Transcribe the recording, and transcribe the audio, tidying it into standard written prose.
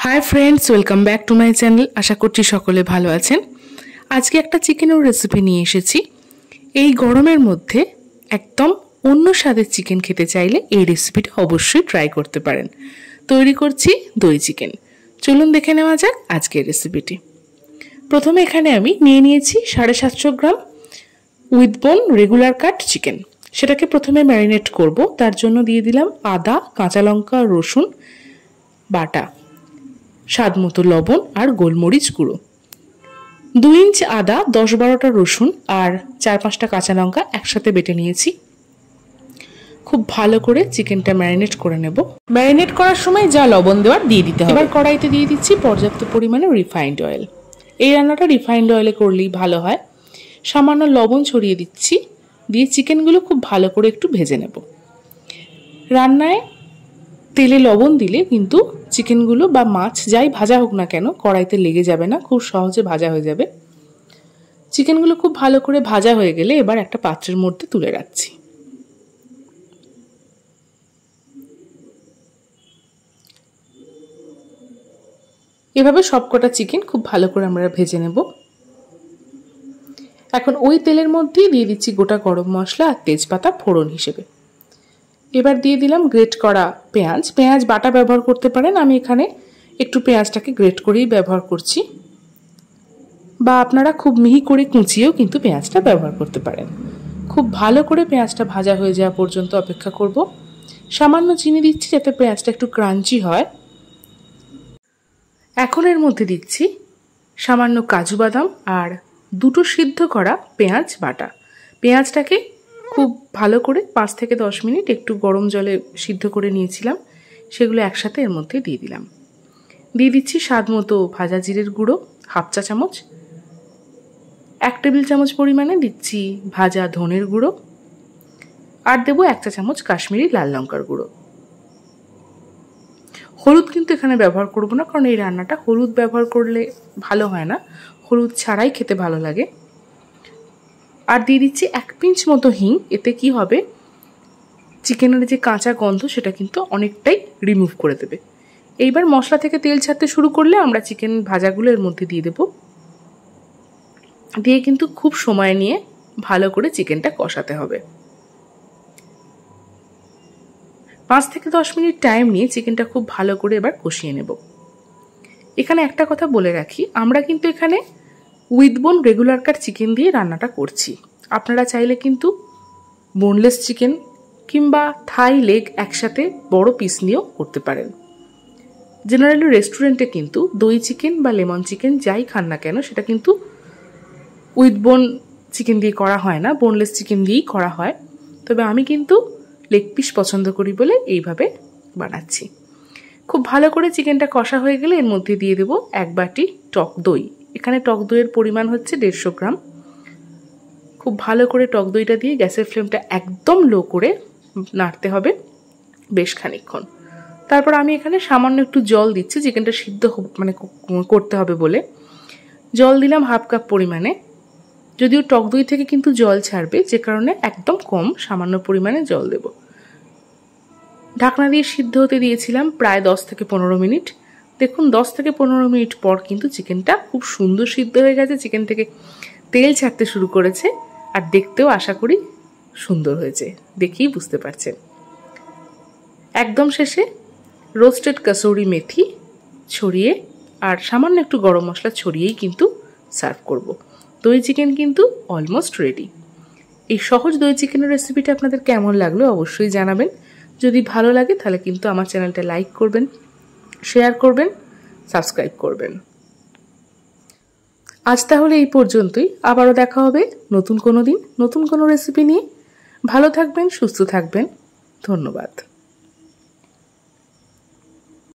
Hi friends, welcome back to my channel. आशा करছি সকলে ভালো আছেন। আজকে একটা চিকেনের রেসিপি নিয়ে এসেছি। এই গরমের মধ্যে একদম অন্য স্বাদের চিকেন খেতে চাইলে এই রেসিপিটা অবশ্যই ট্রাই করতে পারেন। তৈরি করছি দই চিকেন। চলুন দেখে নেওয়া যাক আজকের রেসিপিটি। প্রথমে এখানে আমি নিয়ে নিয়েছি 750 গ্রাম উইথ বোন রেগুলার কাট চিকেন। সেটাকে প্রথমে ম্যারিনেট করব। তার জন্য দিয়ে দিলাম আদা, কাঁচা লঙ্কা, রসুন বাটা, স্বাদ মতো লবণ আর গোলমরিচ গুঁড়ো, 2 ইঞ্চ আদা, 10-12টা রসুন আর 4-5টা কাঁচা লঙ্কা একসাথে বেটে নিয়েছি। খুব ভালো করে চিকেনটা ম্যারিনেট করে নেব। ম্যারিনেট করার সময় যা লবণ দেওয়ার দিয়ে দিতে হবে। এবার কড়াইতে দিয়ে দিচ্ছি পর্যাপ্ত পরিমাণে রিফাইন্ড অয়েল। এই রান্নাটা রিফাইন্ড অয়েলে করলেই ভালো হয়। সামান্য লবণ ছড়িয়ে দিচ্ছি, দিয়ে চিকেনগুলো খুব ভালো করে একটু ভেজে নেব। রান্নায় তেলে লবণ দিলে কিন্তু চিকেনগুলো বা মাছ যাই ভাজা হোক না কেন কড়াইতে লেগে যাবে না, খুব সহজে ভাজা হয়ে যাবে। চিকেনগুলো খুব ভালো করে ভাজা হয়ে গেলে এবার একটা পাত্রের মধ্যে তুলে রাখছি। এভাবে সবকটা চিকেন খুব ভালো করে আমরা ভেজে নেব। এখন ওই তেলের মধ্যেই দিয়ে দিচ্ছি গোটা গরম মশলা আর তেজপাতা ফোড়ন হিসেবে। এবার দিয়ে দিলাম গ্রেট করা পেঁয়াজ। পেঁয়াজ বাটা ব্যবহার করতে পারেন, আমি এখানে একটু পেঁয়াজটাকে গ্রেট করেই ব্যবহার করছি, বা আপনারা খুব মিহি করে কুচিয়েও কিন্তু পেঁয়াজটা ব্যবহার করতে পারেন। খুব ভালো করে পেঁয়াজটা ভাজা হয়ে যাওয়া পর্যন্ত অপেক্ষা করব। সামান্য চিনি দিচ্ছি যাতে পেঁয়াজটা একটু ক্রাঞ্চি হয়। এখন এর মধ্যে দিচ্ছি সামান্য কাজু বাদাম আর 2টো সিদ্ধ করা পেঁয়াজ বাটা। পেঁয়াজটাকে খুব ভালো করে 5 থেকে 10 মিনিট একটু গরম জলে সিদ্ধ করে নিয়েছিলাম, সেগুলো একসাথে এর মধ্যে দিয়ে দিলাম। দিয়ে দিচ্ছি স্বাদ মতো ভাজা জিরের গুঁড়ো 1/2 চা চামচ, 1 টেবিল চামচ পরিমাণে দিচ্ছি ভাজা ধনের গুঁড়ো, আর দেবো 1 চা চামচ কাশ্মীরি লাল লঙ্কার গুঁড়ো। হলুদ কিন্তু এখানে ব্যবহার করব না, কারণ এই রান্নাটা হলুদ ব্যবহার করলে ভালো হয় না, হলুদ ছাড়াই খেতে ভালো লাগে। আর দিয়ে দিচ্ছি 1 পিঞ্চ মতো হিং। এতে কি হবে, চিকেনের যে কাঁচা গন্ধ সেটা কিন্তু অনেকটাই রিমুভ করে দেবে। এইবার মশলা থেকে তেল ছাড়তে শুরু করলে আমরা চিকেন ভাজাগুলো এর মধ্যে দিয়ে দেব। দিয়ে কিন্তু খুব সময় নিয়ে ভালো করে চিকেনটা কষাতে হবে। 5 থেকে 10 মিনিট টাইম নিয়ে চিকেনটা খুব ভালো করে এবার কষিয়ে নেব। এখানে একটা কথা বলে রাখি, আমরা কিন্তু এখানে উইথ বোন রেগুলার কাট চিকেন দিয়ে রান্নাটা করছি। আপনারা চাইলে কিন্তু বোনলেস চিকেন কিংবা থাই লেগ একসাথে বড় পিস নিয়েও করতে পারেন। জেনারেলি রেস্টুরেন্টে কিন্তু দই চিকেন বা লেমন চিকেন যাই খান না কেন সেটা কিন্তু উইথ বোন চিকেন দিয়ে করা হয় না, বোনলেস চিকেন দিয়েই করা হয়। তবে আমি কিন্তু লেগ পিস পছন্দ করি বলে এইভাবে বানাচ্ছি। খুব ভালো করে চিকেনটা কষা হয়ে গেলে এর মধ্যে দিয়ে দেবো 1 বাটি টক দই। এখানে টক দইয়ের পরিমাণ হচ্ছে 150 গ্রাম। খুব ভালো করে টক দইটা দিয়ে গ্যাসের ফ্লেমটা একদম লো করে নাড়তে হবে বেশ খানিকক্ষণ। তারপর আমি এখানে সামান্য একটু জল দিচ্ছি, চিকেনটা সিদ্ধ করতে হবে বলে। জল দিলাম 1/2 কাপ পরিমাণে, যদিও টক দই থেকে কিন্তু জল ছাড়বে, যে কারণে একদম কম সামান্য পরিমাণে জল দেব। ঢাকনা দিয়ে সিদ্ধ হতে দিয়েছিলাম প্রায় 10 থেকে 15 মিনিট। দেখুন 10 থেকে 15 মিনিট পর কিন্তু চিকেনটা খুব সুন্দর সিদ্ধ হয়ে গেছে, চিকেন থেকে তেল ছাড়তে শুরু করেছে, আর দেখতেও আশা করি সুন্দর হয়েছে, দেখেই বুঝতে পারছেন। একদম শেষে রোস্টেড কাসুরি মেথি ছড়িয়ে আর সামান্য একটু গরম মশলা ছড়িয়েই কিন্তু সার্ভ করব। দই চিকেন কিন্তু অলমোস্ট রেডি। এই সহজ দই চিকেনের রেসিপিটা আপনাদের কেমন লাগলো অবশ্যই জানাবেন। যদি ভালো লাগে তাহলে কিন্তু আমার চ্যানেলটা লাইক করবেন, শেয়ার করবেন, সাবস্ক্রাইব করবেন। আজ তাহলে এই পর্যন্তই। আবারও দেখা হবে নতুন কোনো দিন নতুন কোনো রেসিপি নিয়ে। ভালো থাকবেন, সুস্থ থাকবেন। ধন্যবাদ।